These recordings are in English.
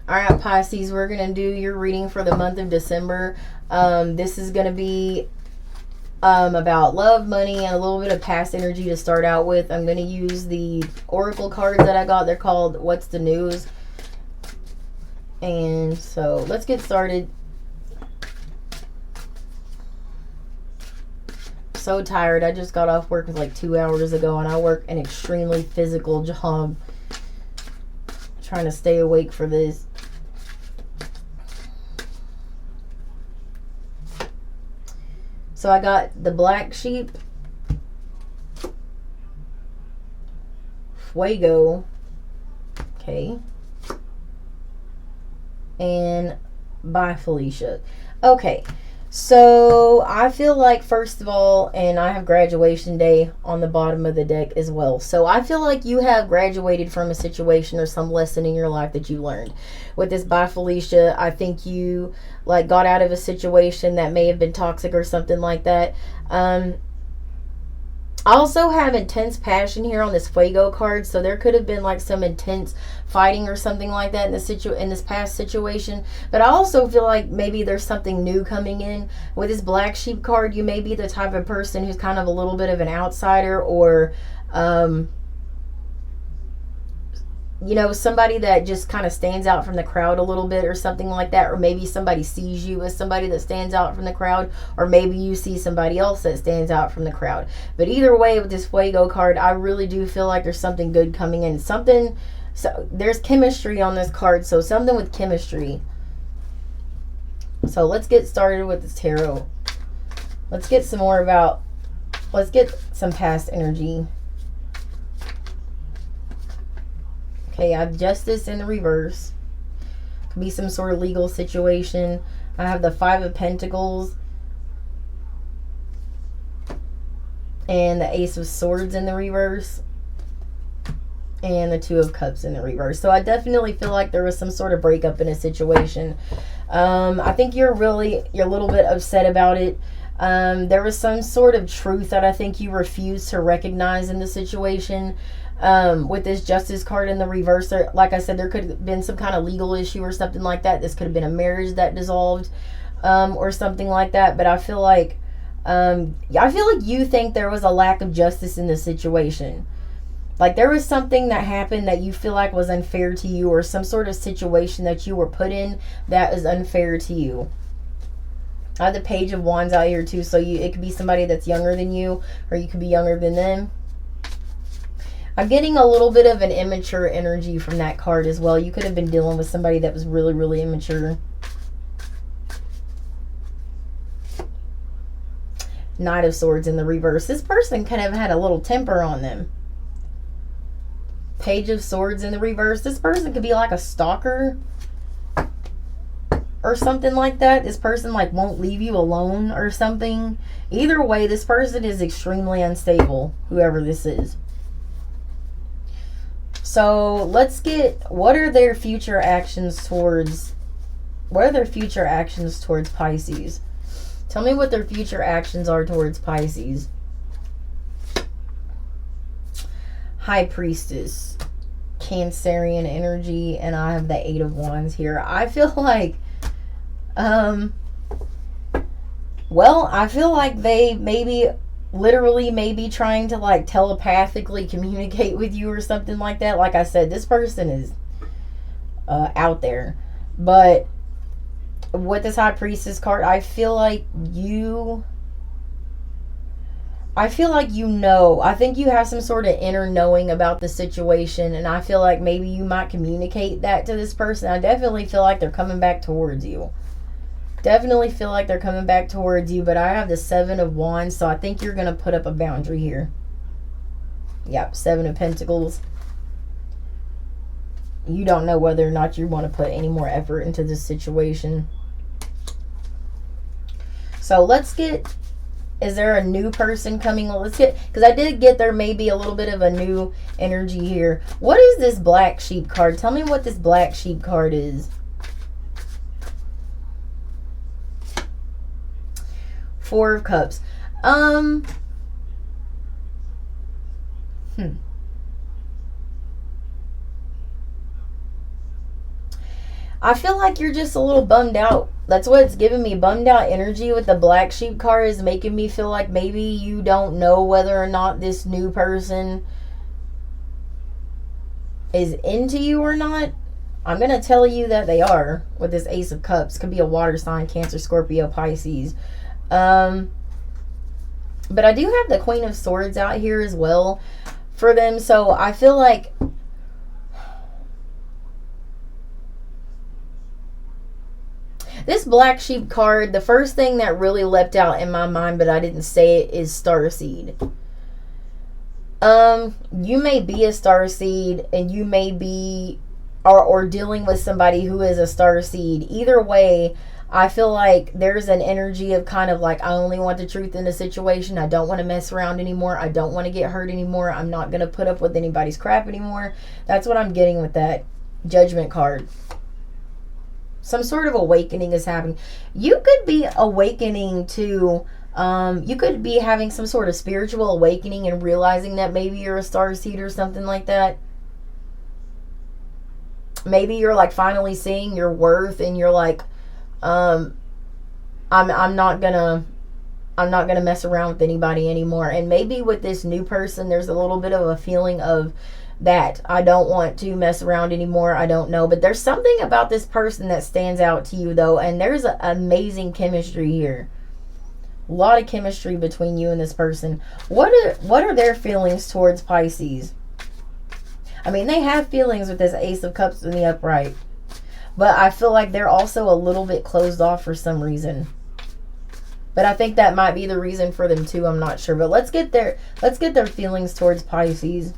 All right, Pisces, we're going to do your reading for the month of December. This is going to be about love, money, and a little bit of past energy to start out with. I'm going to use the oracle cards that I got. They're called What's the News? And so let's get started. So tired. I just got off work like 2 hours ago, and I work an extremely physical job. Trying to stay awake for this. So I got the black sheep, fuego, okay, and bye Felicia. Okay, so I feel like, first of all, and I have graduation day on the bottom of the deck as well. So I feel like you have graduated from a situation or some lesson in your life that you learned. With this bye Felicia, I think you like got out of a situation that may have been toxic or something like that. I also have intense passion here on this Fuego card, so there could have been like some intense fighting or something like that in this past situation. But I also feel like maybe there's something new coming in. With this Black Sheep card, you may be the type of person who's kind of a little bit of an outsider, or you know, somebody that just kind of stands out from the crowd a little bit or something like that. Or maybe somebody sees you as somebody that stands out from the crowd, or maybe you see somebody else that stands out from the crowd. But either way, with this Fuego card, I really do feel like there's something good coming in. So there's chemistry on this card, so something with chemistry. So let's get started with this tarot. Let's get some past energy. Okay, I have Justice in the reverse. Could be some sort of legal situation. I have the Five of Pentacles and the Ace of Swords in the reverse, and the Two of Cups in the reverse. So I definitely feel like there was some sort of breakup in a situation. I think you're a little bit upset about it. There was some sort of truth that I think you refused to recognize in the situation. With this Justice card in the reverse, like I said, there could have been some kind of legal issue or something like that. This could have been a marriage that dissolved, or something like that. But I feel like you think there was a lack of justice in the situation. Like there was something that happened that you feel like was unfair to you, or some sort of situation that you were put in that is unfair to you. I have the Page of Wands out here too, so it could be somebody that's younger than you, or you could be younger than them. I'm getting a little bit of an immature energy from that card as well. You could have been dealing with somebody that was really, really immature. Knight of Swords in the reverse. This person could have had a little temper on them. Page of Swords in the reverse. This person could be like a stalker or something like that. This person like won't leave you alone or something. Either way, this person is extremely unstable, whoever this is. So let's get, what are their future actions towards Pisces? Tell me what their future actions are towards Pisces. High Priestess, Cancerian energy, and I have the Eight of Wands here. I feel like, I feel like they may be trying to like telepathically communicate with you or something like that. Like I said, this person is out there. But with this High Priestess card, I feel like you know. I think you have some sort of inner knowing about the situation, and I feel like maybe you might communicate that to this person. I definitely feel like they're coming back towards you. But I have the Seven of Wands, so I think you're going to put up a boundary here. Yep, Seven of Pentacles. You don't know whether or not you want to put any more effort into this situation. So let's get, is there a new person coming? Well, let's get, because I did get there may be a little bit of a new energy here. What is this Black Sheep card? Tell me what this Black Sheep card is. Four of Cups. I feel like you're just a little bummed out. That's what it's giving me. Bummed out energy with the black sheep card is making me feel like maybe you don't know whether or not this new person is into you or not. I'm going to tell you that they are with this Ace of Cups. Could be a water sign, Cancer, Scorpio, Pisces. But I do have the Queen of Swords out here as well for them. So I feel like this black sheep card, the first thing that really leapt out in my mind, but I didn't say it, is Starseed. You may be a starseed, and you may be or dealing with somebody who is a starseed. Either way, I feel like there's an energy of kind of like, I only want the truth in the situation. I don't want to mess around anymore. I don't want to get hurt anymore. I'm not going to put up with anybody's crap anymore. That's what I'm getting with that Judgment card. Some sort of awakening is happening. You could be awakening to you could be having some sort of spiritual awakening and realizing that maybe you're a starseed or something like that. Maybe you're like finally seeing your worth, and you're like, I'm not gonna mess around with anybody anymore. And maybe with this new person, there's a little bit of a feeling of that. I don't want to mess around anymore. I don't know, but there's something about this person that stands out to you though, and there's amazing chemistry here. A lot of chemistry between you and this person. What are their feelings towards Pisces? I mean, they have feelings with this Ace of Cups in the upright, but I feel like they're also a little bit closed off for some reason. But I think that might be the reason for them too. I'm not sure, but let's get their feelings towards Pisces.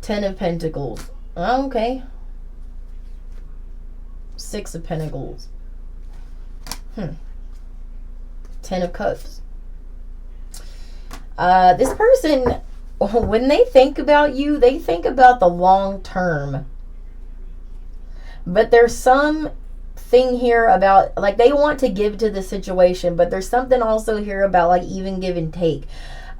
Ten of Pentacles. Oh, okay. Six of Pentacles. Ten of Cups. This person, when they think about you, they think about the long term. But there's some thing here about, like, they want to give to the situation, but there's something also here about, like, even give and take.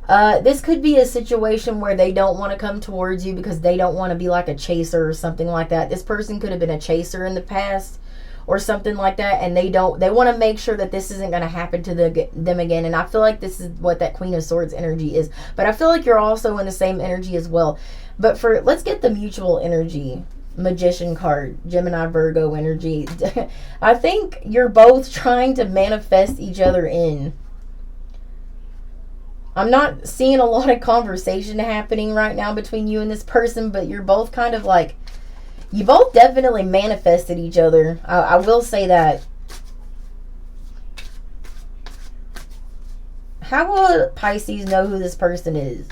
This could be a situation where they don't want to come towards you because they don't want to be like a chaser or something like that. This person could have been a chaser in the past or something like that, and they want to make sure that this isn't going to happen to them again. And I feel like this is what that Queen of Swords energy is, but I feel like you're also in the same energy as well. But let's get the mutual energy. Magician card, Gemini, Virgo energy. I think you're both trying to manifest each other in. I'm not seeing a lot of conversation happening right now between you and this person, but you're both kind of like, you both definitely manifested each other. I will say that. How will Pisces know who this person is?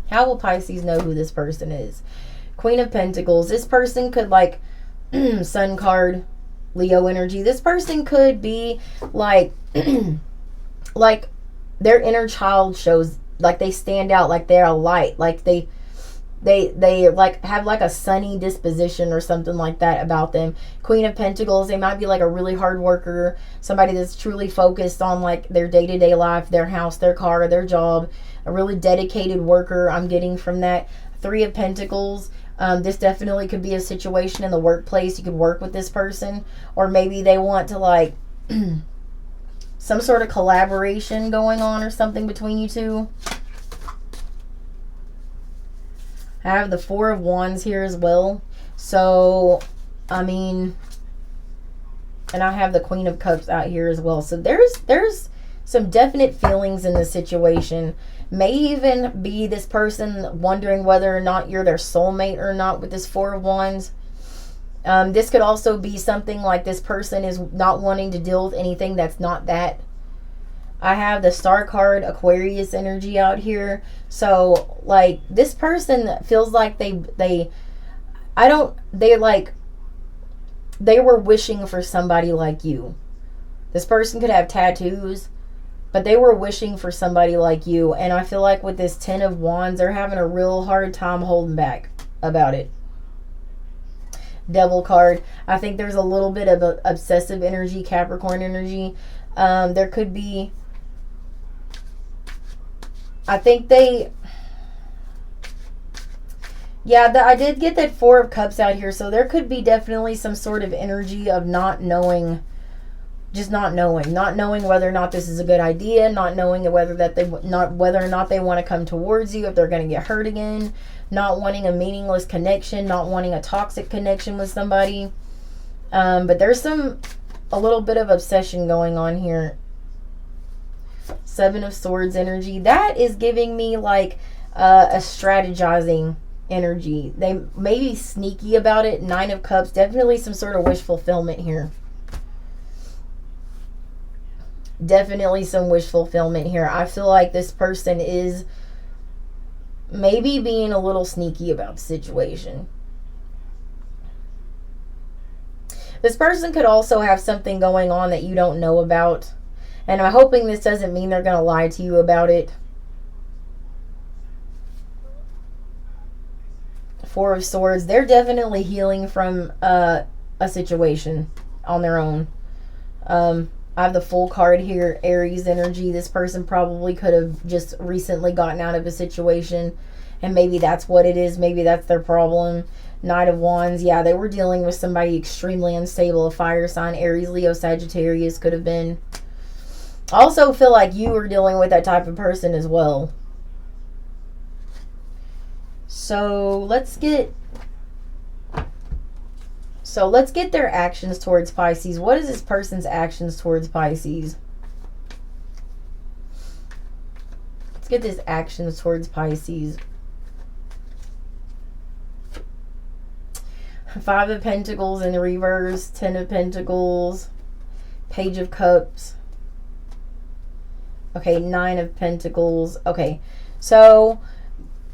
How will Pisces know who this person is? Queen of Pentacles. This person could, like, Sun card, Leo energy. This person could be like, like their inner child shows, like they stand out, like they're a light, like they like have like a sunny disposition or something like that about them. Queen of Pentacles, they might be like a really hard worker, somebody that's truly focused on like their day-to-day life, their house, their car, their job, a really dedicated worker. I'm getting from that. Three of Pentacles. This definitely could be a situation in the workplace. You could work with this person, or maybe they want to like some sort of collaboration going on or something between you two. I have the Four of Wands here as well. So, I mean, and I have the Queen of Cups out here as well. So there's some definite feelings in this situation. May even be this person wondering whether or not you're their soulmate or not with this Four of Wands. This could also be something like this person is not wanting to deal with anything that's not that. I have the Star card, Aquarius energy out here. So, like, this person feels like they were wishing for somebody like you. This person could have tattoos, but they were wishing for somebody like you. And I feel like with this Ten of Wands, they're having a real hard time holding back about it. Devil card. I think there's a little bit of a obsessive energy, Capricorn energy. There could be, I think Yeah, I did get that Four of Cups out here, so there could be definitely some sort of energy of not knowing, just not knowing whether or not this is a good idea, not knowing whether that they not whether or not they want to come towards you, if they're going to get hurt again, not wanting a meaningless connection, not wanting a toxic connection with somebody. But there's a little bit of obsession going on here. Seven of Swords energy. That is giving me like a strategizing energy. They may be sneaky about it. Nine of Cups. Definitely some sort of wish fulfillment here. Definitely some wish fulfillment here. I feel like this person is maybe being a little sneaky about the situation. This person could also have something going on that you don't know about. And I'm hoping this doesn't mean they're going to lie to you about it. Four of Swords. They're definitely healing from a situation on their own. I have the Full card here. Aries energy. This person probably could have just recently gotten out of a situation. And maybe that's what it is. Maybe that's their problem. Knight of Wands. Yeah, they were dealing with somebody extremely unstable. A fire sign. Aries, Leo, Sagittarius could have been. I also feel like you were dealing with that type of person as well. So let's get their actions towards Pisces. What is this person's actions towards Pisces? Let's get this actions towards Pisces. Five of Pentacles in the reverse. Ten of Pentacles. Page of Cups. Okay, Nine of Pentacles. Okay, so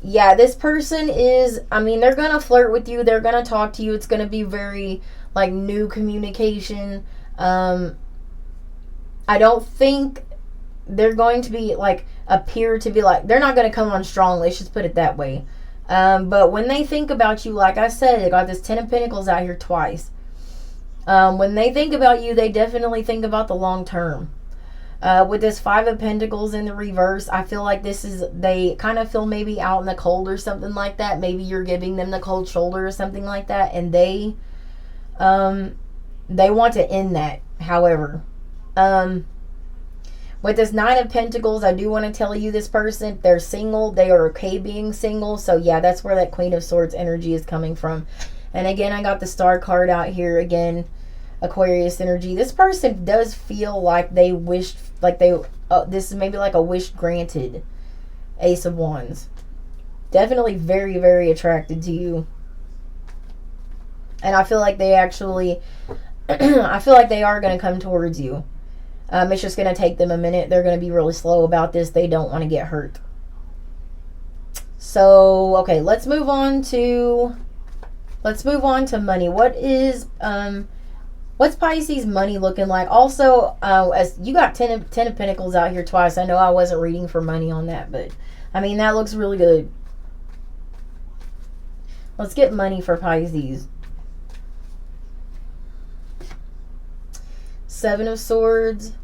yeah, this person is, I mean, they're going to flirt with you. They're going to talk to you. It's going to be very, like, new communication. I don't think they're going to be, like, appear to be, like, they're not going to come on strong. Let's just put it that way. But when they think about you, like I said, they got this Ten of Pentacles out here twice. When they think about you, they definitely think about the long term. With this Five of Pentacles in the reverse, I feel like they kind of feel maybe out in the cold or something like that. Maybe you're giving them the cold shoulder or something like that, and they want to end that. However, with this Nine of Pentacles, I do want to tell you this person, they're single. They are okay being single. So yeah, that's where that Queen of Swords energy is coming from. And again, I got the Star card out here again. Aquarius energy. This person does feel like they wished, like they, this is maybe like a wish granted. Ace of Wands. Definitely very, very attracted to you. And I feel like they actually, I feel like they are going to come towards you. It's just going to take them a minute. They're going to be really slow about this. They don't want to get hurt. So, okay, let's move on to money. What's Pisces money looking like? Also, as you got Ten of Pentacles out here twice. I know I wasn't reading for money on that, but I mean, that looks really good. Let's get money for Pisces. Seven of Swords,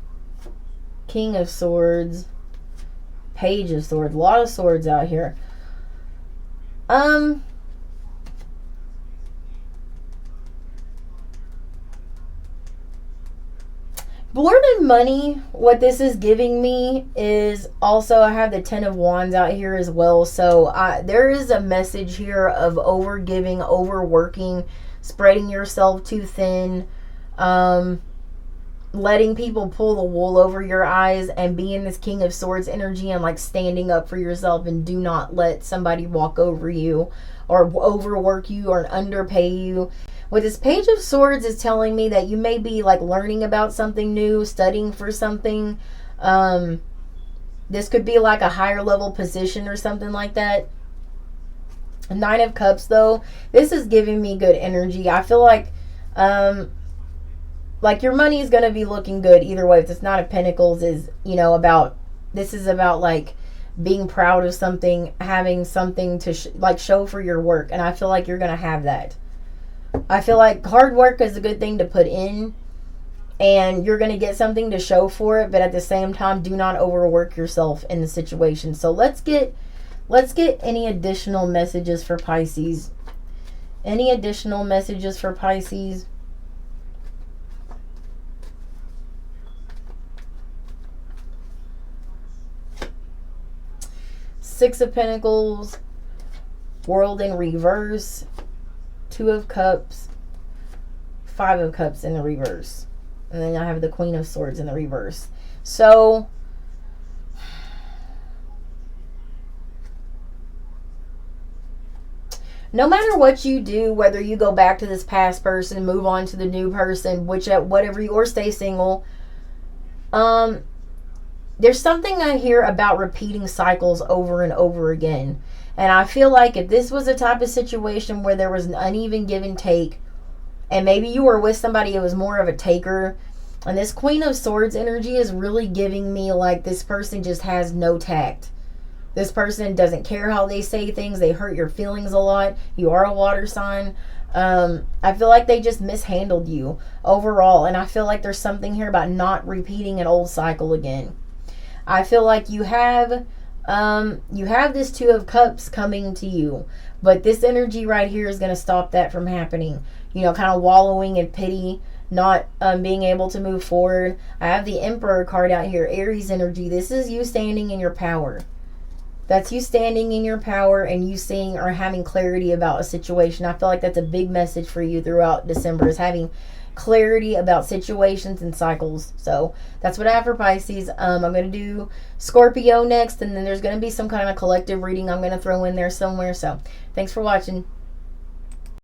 King of Swords, Page of Swords. A lot of swords out here. More than money, what this is giving me is also, I have the Ten of Wands out here as well. So there is a message here of overgiving, overworking, spreading yourself too thin, letting people pull the wool over your eyes, and being this King of Swords energy and like standing up for yourself, and do not let somebody walk over you or overwork you or underpay you. With this Page of Swords is telling me that you may be like learning about something new, studying for something. This could be like a higher level position or something like that. Nine of Cups though, this is giving me good energy. I feel like your money is going to be looking good either way. If this Nine of Pentacles is, you know, this is about like being proud of something, having something to show for your work. And I feel like you're going to have that. I feel like hard work is a good thing to put in, and you're going to get something to show for it, but at the same time, do not overwork yourself in the situation. So let's get Let's get any additional messages for Pisces. Any additional messages for Pisces? Six of Pentacles, World in reverse, Two of Cups, Five of Cups in the reverse. And then I have the Queen of Swords in the reverse. So, no matter what you do, whether you go back to this past person, move on to the new person, whatever you, or stay single, there's something I hear about repeating cycles over and over again. And I feel like if this was a type of situation where there was an uneven give and take, and maybe you were with somebody who was more of a taker, and this Queen of Swords energy is really giving me like this person just has no tact. This person doesn't care how they say things. They hurt your feelings a lot. You are a water sign. I feel like they just mishandled you overall. And I feel like there's something here about not repeating an old cycle again. I feel like you have this Two of Cups coming to you. But this energy right here is going to stop that from happening. You know, kind of wallowing in pity, not being able to move forward. I have the Emperor card out here, Aries energy. This is you standing in your power. That's you standing in your power and you seeing or having clarity about a situation. I feel like that's a big message for you throughout December, is having clarity about situations and cycles. So that's what I have for Pisces. I'm going to do Scorpio next, and then there's going to be some kind of collective reading I'm going to throw in there somewhere. So thanks for watching.